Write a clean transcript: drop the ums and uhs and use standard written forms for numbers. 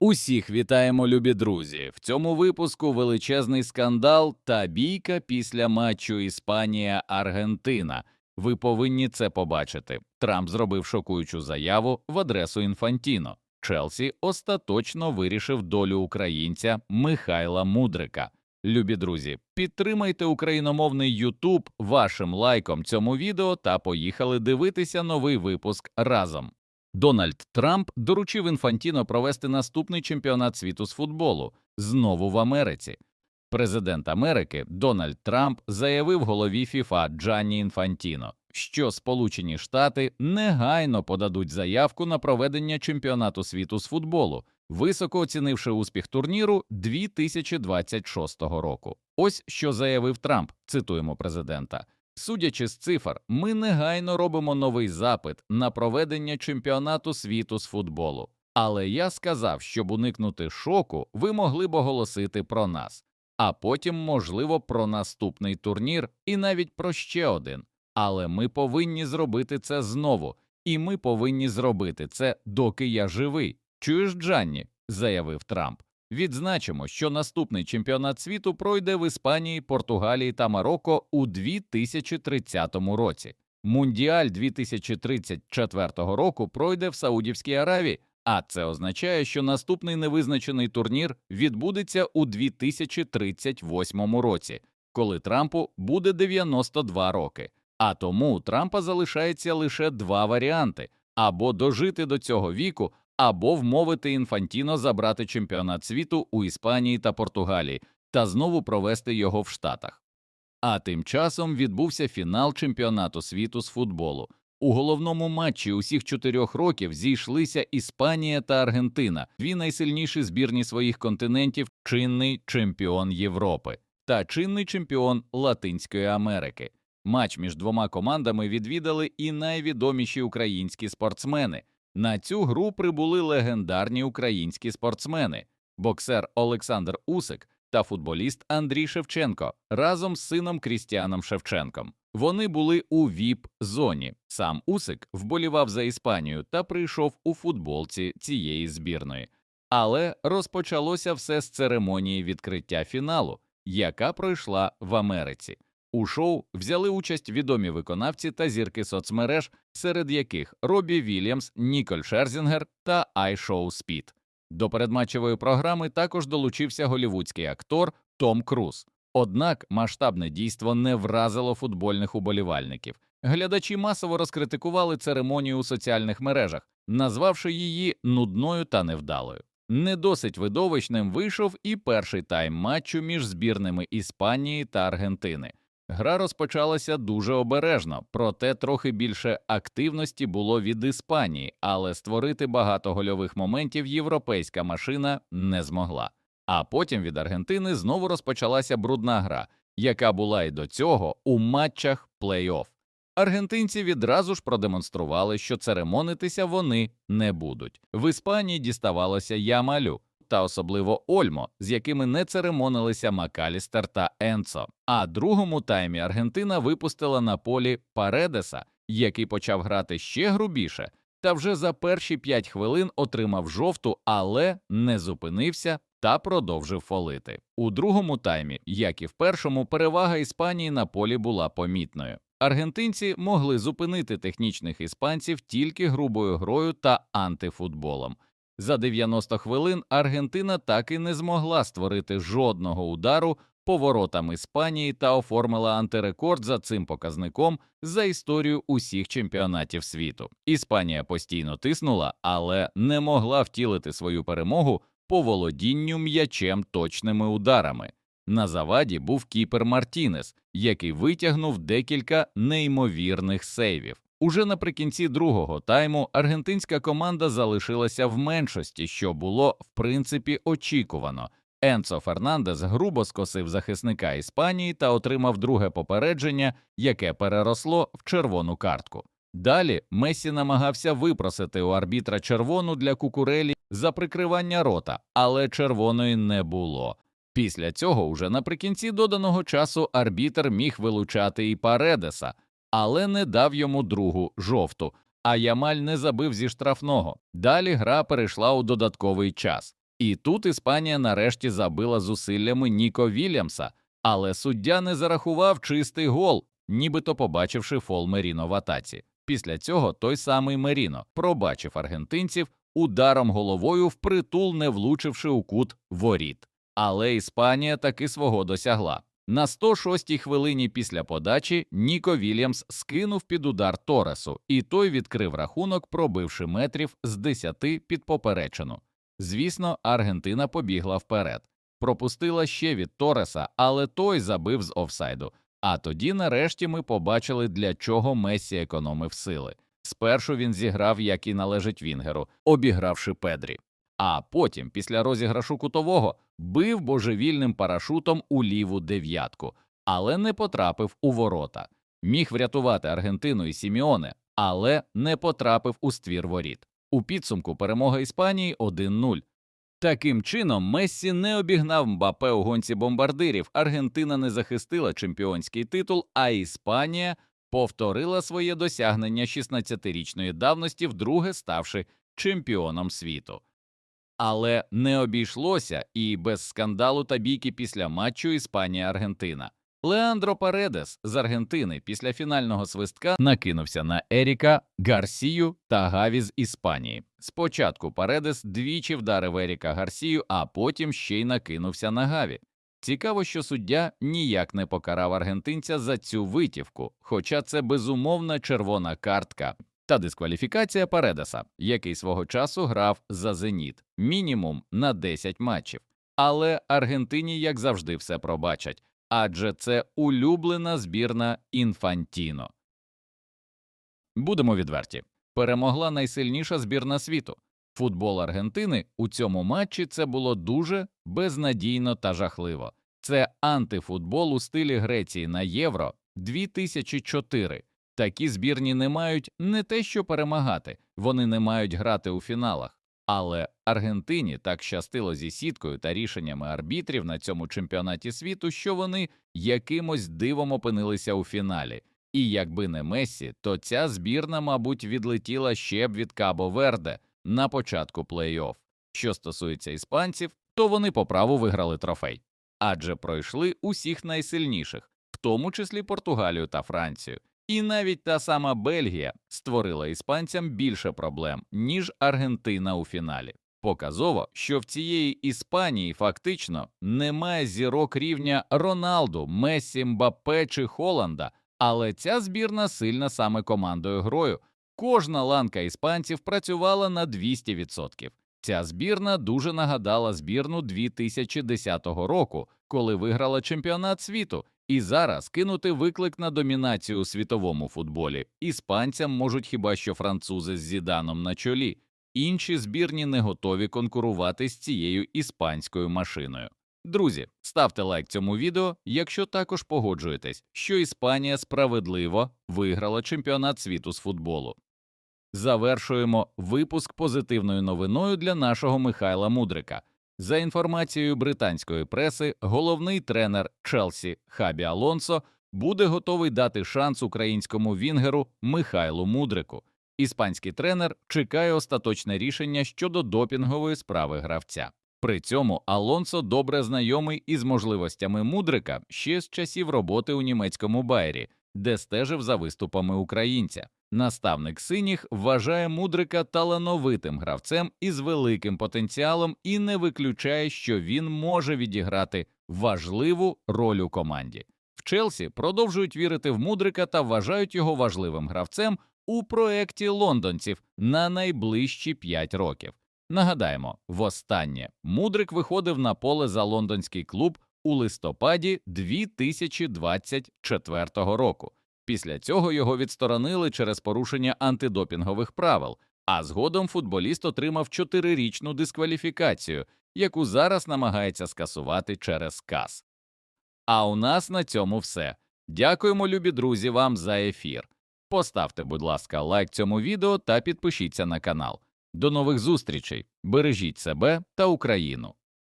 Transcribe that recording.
Усіх вітаємо, любі друзі! В цьому випуску величезний скандал та бійка після матчу Іспанія-Аргентина. Ви повинні це побачити. Трамп зробив шокуючу заяву в адресу Інфантіно. Челсі остаточно вирішив долю українця Михайла Мудрика. Любі друзі, підтримайте україномовний Ютуб вашим лайком цьому відео та поїхали дивитися новий випуск разом. Дональд Трамп доручив Інфантіно провести наступний чемпіонат світу з футболу, знову в Америці. Президент Америки Дональд Трамп заявив голові ФІФА Джанні Інфантіно, що Сполучені Штати негайно подадуть заявку на проведення чемпіонату світу з футболу, високо оцінивши успіх турніру 2026 року. Ось що заявив Трамп, цитуємо президента. Судячи з цифр, ми негайно робимо новий запит на проведення чемпіонату світу з футболу. Але я сказав, щоб уникнути шоку, ви могли б оголосити про нас, а потім, можливо, про наступний турнір і навіть про ще один. Але ми повинні зробити це знову, і ми повинні зробити це, доки я живий. Чуєш, Джанні? – заявив Трамп. Відзначимо, що наступний чемпіонат світу пройде в Іспанії, Португалії та Марокко у 2030 році. Мундіаль 2034 року пройде в Саудівській Аравії, а це означає, що наступний невизначений турнір відбудеться у 2038 році, коли Трампу буде 92 роки. А тому у Трампа залишається лише два варіанти – або дожити до цього віку, або вмовити Інфантіно забрати чемпіонат світу у Іспанії та Португалії та знову провести його в Штатах. А тим часом відбувся фінал чемпіонату світу з футболу. У головному матчі усіх 4 років зійшлися Іспанія та Аргентина, дві найсильніші збірні своїх континентів, чинний чемпіон Європи та чинний чемпіон Латинської Америки. Матч між двома командами відвідали і найвідоміші українські спортсмени. На цю гру прибули легендарні українські спортсмени – боксер Олександр Усик та футболіст Андрій Шевченко разом з сином Крістіаном Шевченком. Вони були у ВІП-зоні. Сам Усик вболівав за Іспанію та прийшов у футболці цієї збірної. Але розпочалося все з церемонії відкриття фіналу, яка пройшла в Америці. У шоу взяли участь відомі виконавці та зірки соцмереж, серед яких Робі Вільямс, Ніколь Шерзінгер та Айшоу Спід. До передматчевої програми також долучився голлівудський актор Том Круз. Однак масштабне дійство не вразило футбольних уболівальників. Глядачі масово розкритикували церемонію у соціальних мережах, назвавши її нудною та невдалою. Не досить видовищним вийшов і перший тайм матчу між збірними Іспанії та Аргентини. Гра розпочалася дуже обережно, проте трохи більше активності було від Іспанії, але створити багато гольових моментів європейська машина не змогла. А потім від Аргентини знову розпочалася брудна гра, яка була і до цього у матчах плей-офф. Аргентинці відразу ж продемонстрували, що церемонитися вони не будуть. В Іспанії діставалося Ямалю та особливо Ольмо, з якими не церемонилися Макалістер та Енцо. А другому таймі Аргентина випустила на полі Паредеса, який почав грати ще грубіше, та вже за перші 5 хвилин отримав жовту, але не зупинився та продовжив фолити. У другому таймі, як і в першому, перевага Іспанії на полі була помітною. Аргентинці могли зупинити технічних іспанців тільки грубою грою та антифутболом. За 90 хвилин Аргентина так і не змогла створити жодного удару по воротам Іспанії та оформила антирекорд за цим показником за історію усіх чемпіонатів світу. Іспанія постійно тиснула, але не могла втілити свою перемогу по володінню м'ячем точними ударами. На заваді був кіпер Мартінес, який витягнув декілька неймовірних сейвів. Уже наприкінці другого тайму аргентинська команда залишилася в меншості, що було, в принципі, очікувано. Енцо Фернандес грубо скосив захисника Іспанії та отримав друге попередження, яке переросло в червону картку. Далі Мессі намагався випросити у арбітра червону для Кукурелі за прикривання рота, але червоної не було. Після цього уже наприкінці доданого часу арбітр міг вилучати і Паредеса, але не дав йому другу жовту, а Ямаль не забив зі штрафного. Далі гра перейшла у додатковий час. І тут Іспанія нарешті забила зусиллями Ніко Вільямса, але суддя не зарахував чистий гол, нібито побачивши фол Меріно в атаці. Після цього той самий Меріно пробачив аргентинців ударом головою впритул, не влучивши у кут воріт. Але Іспанія таки свого досягла. На 106-й хвилині після подачі Ніко Вільямс скинув під удар Торресу, і той відкрив рахунок, пробивши метрів з 10 під поперечину. Звісно, Аргентина побігла вперед. Пропустила ще від Торреса, але той забив з офсайду. А тоді нарешті ми побачили, для чого Мессі економив сили. Спершу він зіграв, як і належить Вінгеру, обігравши Педрі. А потім, після розіграшу кутового, бив божевільним парашутом у ліву дев'ятку, але не потрапив у ворота. Міг врятувати Аргентину і Сіміоне, але не потрапив у ствір воріт. У підсумку перемога Іспанії 1-0. Таким чином, Мессі не обігнав Мбаппе у гонці бомбардирів, Аргентина не захистила чемпіонський титул, а Іспанія повторила своє досягнення 16-річної давності, вдруге ставши чемпіоном світу. Але не обійшлося і без скандалу та бійки після матчу Іспанія-Аргентина. Леандро Паредес з Аргентини після фінального свистка накинувся на Еріка Гарсію та Гаві з Іспанії. Спочатку Паредес двічі вдарив Еріка Гарсію, а потім ще й накинувся на Гаві. Цікаво, що суддя ніяк не покарав аргентинця за цю витівку, хоча це безумовна червона картка та дискваліфікація Паредеса, який свого часу грав за «Зеніт» мінімум на 10 матчів. Але Аргентині, як завжди, все пробачать, адже це улюблена збірна Інфантіно. Будемо відверті, перемогла найсильніша збірна світу. Футбол Аргентини у цьому матчі – це було дуже безнадійно та жахливо. Це антифутбол у стилі Греції на Євро 2004. Такі збірні не мають не те що перемагати, вони не мають грати у фіналах. Але Аргентині так щастило зі сіткою та рішеннями арбітрів на цьому чемпіонаті світу, що вони якимось дивом опинилися у фіналі. І якби не Мессі, то ця збірна, мабуть, відлетіла ще б від Кабо-Верде на початку плей-офф. Що стосується іспанців, то вони по праву виграли трофей. Адже пройшли усіх найсильніших, в тому числі Португалію та Францію. І навіть та сама Бельгія створила іспанцям більше проблем, ніж Аргентина у фіналі. Показово, що в цієї Іспанії фактично немає зірок рівня Роналду, Мессі, Мбаппе чи Холланда, але ця збірна сильна саме командою грою. Кожна ланка іспанців працювала на 200%. Ця збірна дуже нагадала збірну 2010 року, коли виграла чемпіонат світу. І зараз кинути виклик на домінацію у світовому футболі іспанцям можуть хіба що французи з Зіданом на чолі. Інші збірні не готові конкурувати з цією іспанською машиною. Друзі, ставте лайк цьому відео, якщо також погоджуєтесь, що Іспанія справедливо виграла чемпіонат світу з футболу. Завершуємо випуск позитивною новиною для нашого Михайла Мудрика. За інформацією британської преси, головний тренер Челсі Хабі Алонсо буде готовий дати шанс українському вінгеру Михайлу Мудрику. Іспанський тренер чекає остаточне рішення щодо допінгової справи гравця. При цьому Алонсо добре знайомий із можливостями Мудрика ще з часів роботи у німецькому Байері, де стежив за виступами українця. Наставник синіх вважає Мудрика талановитим гравцем із великим потенціалом і не виключає, що він може відіграти важливу роль у команді. В Челсі продовжують вірити в Мудрика та вважають його важливим гравцем у проєкті лондонців на найближчі 5 років. Нагадаємо, востаннє Мудрик виходив на поле за лондонський клуб у листопаді 2024 року. Після цього його відсторонили через порушення антидопінгових правил, а згодом футболіст отримав 4-річну дискваліфікацію, яку зараз намагається скасувати через КАС. А у нас на цьому все. Дякуємо, любі друзі, вам за ефір. Поставте, будь ласка, лайк цьому відео та підпишіться на канал. До нових зустрічей, бережіть себе та Україну.